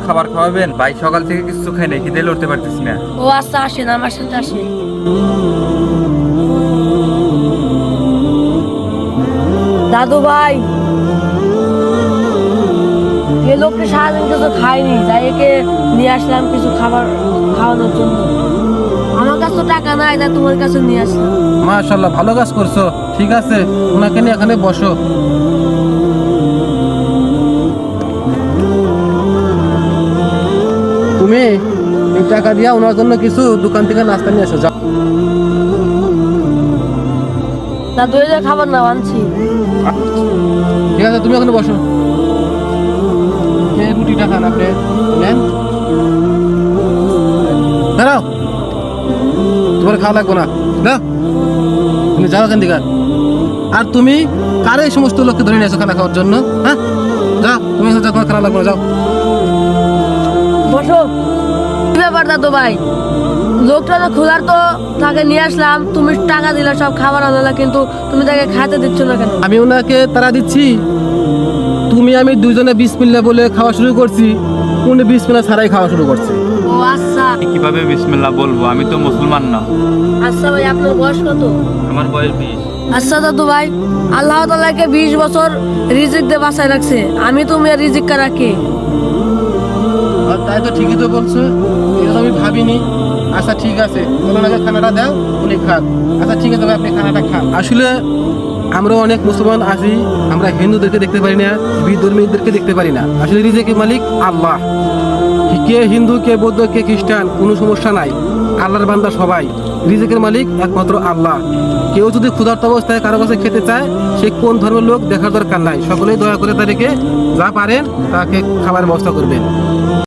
খাবার খাওয়াবেন? ভাই সকাল থেকে কিছু খাই নাই, খিদে লড়তে পারতেছি না। ও আচ্ছা, আসেন আমার সাথে আসেন। দাদু ভাই, এ লোকটা সারাদিন কিছু খায়নি, তাই একে নিয়ে আসলাম কিছু খাবার খাওয়ানোর জন্য। আমার কাছে তো টাকা নাই, তাই তোমার কাছে নিয়ে আসলাম। মাশাআল্লাহ, ভালো কাজ করছো। ঠিক আছে, ওনাকে নিয়ে এখানে বসো। তুমি এই টাকা দিয়া ওনার জন্য কিছু দোকান থেকে নাস্তা নিয়ে এসো, যাও। দাদু, এই যে খাবার নাও আনছি। ঠিক আছে, তুমি ওখানে বসো। এই রুটিটা খান আপনি, নেন। দাঁড়াও, তোমার খাওয়া লাগবে না, দাও। তুমি যাও এখান থেকে। আর তুমি কারে এই সমস্ত লোককে ধরে নিয়েছো খানা খাওয়ার জন্য? হ্যাঁ, যাও, তুমি তোমার খানা লাগবে না, যাও। বসো। কি ব্যাপার দাদু ভাই, লোকটা তো খোলার তো তাকে নিয়ে আসলাম, তুমি টাকা দিলে সব খাবার আনলা, কিন্তু তুমি তাকে খাইতে দিচ্ছ না কেন? আমি ওনাকে তারা দিচ্ছি, আমি দুজনে বিসমিল্লাহ বলে খাওয়া শুরু করছি, উনি বিসমিল্লাহ ছাড়াই খাওয়া শুরু করছে। ও আচ্ছা। কিভাবে বিসমিল্লাহ বলবো? আমি তো মুসলমান না। আচ্ছা ভাই, আপনার বয়স কত? আমার বয়স 20। আচ্ছা দাদু ভাই, আল্লাহ তাআলাকে 20 বছর রিজিক দিয়ে বাঁচায় রাখছে, আমি তুমি আর রিজিক কা রাখি। আর তাই তো, ঠিকই তো বলছো, এটা তো আমি ভাবিনি। আচ্ছা ঠিক আছে, ওনাকে খানাটা দাও, উনি খান। আচ্ছা ঠিক আছে ভাই, আপনি খানাটা খান। আসলে আমরা অনেক মুসলমান আছি, আমরা হিন্দুদেরকে দেখতে পারি না, বিধর্মীদেরকে দেখতে পারি না। আসলে রিজিকের মালিক আল্লাহ। কে হিন্দু, কে বৌদ্ধ, কে খ্রিস্টান, কোনো সমস্যা নাই। আল্লাহর বান্দা সবাই। রিজিকের মালিক একমাত্র আল্লাহ। কেউ যদি ক্ষুধার্ত অবস্থায় কারো কাছে খেতে চায়, সে কোন ধর্মের লোক দেখার দরকার নাই। সকলেই দয়া করে তাদেরকে যা পারেন তাকে খাবার ব্যবস্থা করবেন।